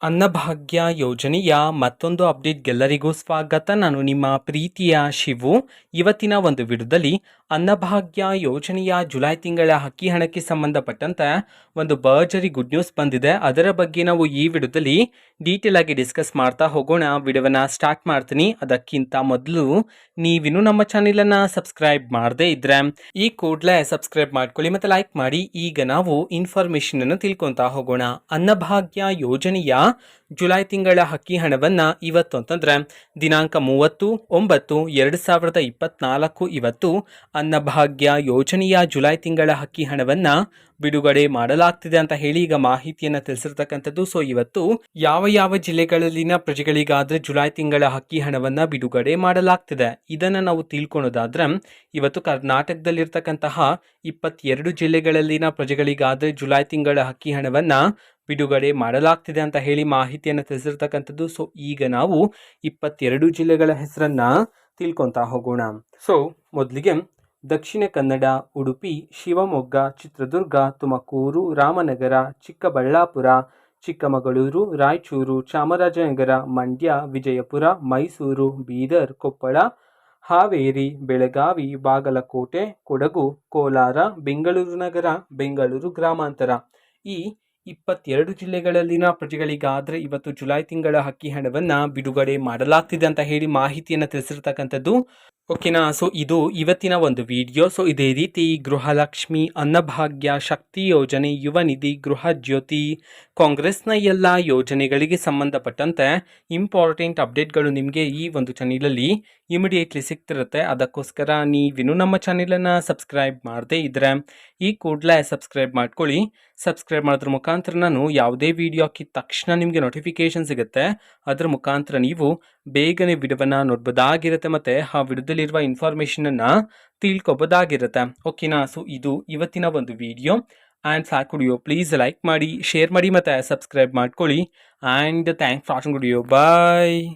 ಅನ್ನಭಾಗ್ಯ ಯೋಜನೆಯ ಮತ್ತೊಂದು ಅಪ್ಡೇಟ್ಗೆಲ್ಲರಿಗೂ ಸ್ವಾಗತ. ನಾನು ನಿಮ್ಮ ಪ್ರೀತಿಯ ಶಿವು. ಇವತ್ತಿನ ಒಂದು ವಿಡಿಯೋದಲ್ಲಿ ಅನ್ನಭಾಗ್ಯ ಯೋಜನೆಯ ಜುಲೈ ತಿಂಗಳ ಅಕ್ಕಿ ಹಣಕ್ಕೆ ಸಂಬಂಧಪಟ್ಟಂತೆ ಒಂದು ಭರ್ಜರಿ ಗುಡ್ ನ್ಯೂಸ್ ಬಂದಿದೆ. ಅದರ ಬಗ್ಗೆ ನಾವು ಈ ವಿಡಿಯೋದಲ್ಲಿ ಡೀಟೇಲ್ ಆಗಿ ಡಿಸ್ಕಸ್ ಮಾಡ್ತಾ ಹೋಗೋಣ. ವಿಡಿಯೋವನ್ನ ಸ್ಟಾರ್ಟ್ ಮಾಡ್ತೀನಿ. ಅದಕ್ಕಿಂತ ಮೊದಲು ನೀವಿನ್ನೂ ನಮ್ಮ ಚಾನೆಲನ್ನು ಸಬ್ಸ್ಕ್ರೈಬ್ ಮಾಡದೇ ಇದ್ರೆ ಈ ಕೂಡಲೇ ಸಬ್ಸ್ಕ್ರೈಬ್ ಮಾಡ್ಕೊಳ್ಳಿ ಮತ್ತು ಲೈಕ್ ಮಾಡಿ. ಈಗ ನಾವು ಇನ್ಫಾರ್ಮೇಶನ್ ಅನ್ನು ತಿಳ್ಕೊತಾ ಹೋಗೋಣ. ಅನ್ನಭಾಗ್ಯ ಯೋಜನೆಯ ಜುಲೈ ತಿಂಗಳ ಅಕ್ಕಿ ಹಣವನ್ನು ಇವತ್ತು ಅಂತಂದರೆ ದಿನಾಂಕ 30/9/2024 ಇವತ್ತು ಅನ್ನಭಾಗ್ಯ ಯೋಜನೆಯ ಜುಲೈ ತಿಂಗಳ ಅಕ್ಕಿ ಹಣವನ್ನು ಬಿಡುಗಡೆ ಮಾಡಲಾಗ್ತಿದೆ ಅಂತ ಹೇಳಿ ಈಗ ಮಾಹಿತಿಯನ್ನು ತಿಳಿಸಿರ್ತಕ್ಕಂಥದ್ದು. ಸೊ ಇವತ್ತು ಯಾವ ಜಿಲ್ಲೆಗಳಲ್ಲಿನ ಪ್ರಜೆಗಳಿಗಾದರೆ ಜುಲೈ ತಿಂಗಳ ಅಕ್ಕಿ ಹಣವನ್ನು ಬಿಡುಗಡೆ ಮಾಡಲಾಗ್ತಿದೆ ಇದನ್ನು ನಾವು ತಿಳ್ಕೊಳೋದಾದ್ರೆ, ಇವತ್ತು ಕರ್ನಾಟಕದಲ್ಲಿರ್ತಕ್ಕಂತಹ 22 ಜಿಲ್ಲೆಗಳಲ್ಲಿನ ಪ್ರಜೆಗಳಿಗಾದರೆ ಜುಲೈ ತಿಂಗಳ ಅಕ್ಕಿ ಹಣವನ್ನು ಬಿಡುಗಡೆ ಮಾಡಲಾಗ್ತಿದೆ ಅಂತ ಹೇಳಿ ಮಾಹಿತಿಯನ್ನು ತಿಳಿಸಿರ್ತಕ್ಕಂಥದ್ದು. ಸೊ ಈಗ ನಾವು 22 ಜಿಲ್ಲೆಗಳ ಹೆಸರನ್ನ ತಿಳ್ಕೊತಾ ಹೋಗೋಣ. ಸೊ ಮೊದಲಿಗೆ ದಕ್ಷಿಣ ಕನ್ನಡ, ಉಡುಪಿ, ಶಿವಮೊಗ್ಗ, ಚಿತ್ರದುರ್ಗ, ತುಮಕೂರು, ರಾಮನಗರ, ಚಿಕ್ಕಬಳ್ಳಾಪುರ, ಚಿಕ್ಕಮಗಳೂರು, ರಾಯಚೂರು, ಚಾಮರಾಜನಗರ, ಮಂಡ್ಯ, ವಿಜಯಪುರ, ಮೈಸೂರು, ಬೀದರ್, ಕೊಪ್ಪಳ, ಹಾವೇರಿ, ಬೆಳಗಾವಿ, ಬಾಗಲಕೋಟೆ, ಕೊಡಗು, ಕೋಲಾರ, ಬೆಂಗಳೂರು ನಗರ, ಬೆಂಗಳೂರು ಗ್ರಾಮಾಂತರ ಈ 22 ಜಿಲ್ಲೆಗಳಲ್ಲಿನ ಪ್ರಜೆಗಳಿಗಾದರೆ ಇವತ್ತು ಜುಲೈ ತಿಂಗಳ ಅಕ್ಕಿ ಹಣವನ್ನು ಬಿಡುಗಡೆ ಮಾಡಲಾಗ್ತಿದೆ ಅಂತ ಹೇಳಿ ಮಾಹಿತಿಯನ್ನು ತಿಳಿಸಿರ್ತಕ್ಕಂಥದ್ದು. ಓಕೆನಾ. ಸೊ ಇದು ಇವತ್ತಿನ ಒಂದು ವಿಡಿಯೋ. ಸೊ ಇದೇ ರೀತಿ ಗೃಹಲಕ್ಷ್ಮಿ, ಅನ್ನಭಾಗ್ಯ, ಶಕ್ತಿ ಯೋಜನೆ, ಯುವ ನಿಧಿ, ಗೃಹ ಜ್ಯೋತಿ, ಕಾಂಗ್ರೆಸ್ನ ಎಲ್ಲ ಯೋಜನೆಗಳಿಗೆ ಸಂಬಂಧಪಟ್ಟಂತೆ ಇಂಪಾರ್ಟೆಂಟ್ ಅಪ್ಡೇಟ್ಗಳು ನಿಮಗೆ ಈ ಒಂದು ಚಾನಲಲ್ಲಿ ಇಮಿಡಿಯೇಟ್ಲಿ ಸಿಗ್ತಿರುತ್ತೆ. ಅದಕ್ಕೋಸ್ಕರ ನೀವಿನ್ನೂ ನಮ್ಮ ಚಾನಲನ್ನು ಸಬ್ಸ್ಕ್ರೈಬ್ ಮಾಡದೇ ಇದ್ದರೆ ಈ ಕೂಡಲೇ ಸಬ್ಸ್ಕ್ರೈಬ್ ಮಾಡ್ಕೊಳ್ಳಿ. ಸಬ್ಸ್ಕ್ರೈಬ್ ಮಾಡೋದ್ರ ಮುಖಾಂತರ ನಾನು ಯಾವುದೇ ವಿಡಿಯೋ ಹಾಕಿದ ತಕ್ಷಣ ನಿಮಗೆ ನೋಟಿಫಿಕೇಶನ್ ಸಿಗುತ್ತೆ. ಅದರ ಮುಖಾಂತರ ನೀವು ಬೇಗನೆ ವಿಡಿಯೋವನ್ನು ನೋಡ್ಬೋದಾಗಿರುತ್ತೆ ಮತ್ತು ಆ ವಿಡಿಯೋದಲ್ಲಿರುವ ಇನ್ಫಾರ್ಮೇಷನನ್ನು ತಿಳ್ಕೊಬೋದಾಗಿರುತ್ತೆ. ಓಕೆನಾ. ಸೊ ಇದು ಇವತ್ತಿನ ಒಂದು ವಿಡಿಯೋ. ಆ್ಯಂಡ್ ಸಾಕು ವಿಡಿಯೋ ಪ್ಲೀಸ್ ಲೈಕ್ ಮಾಡಿ, ಶೇರ್ ಮಾಡಿ ಮತ್ತು ಸಬ್ಸ್ಕ್ರೈಬ್ ಮಾಡ್ಕೊಳ್ಳಿ. And thanks for watching video. Bye.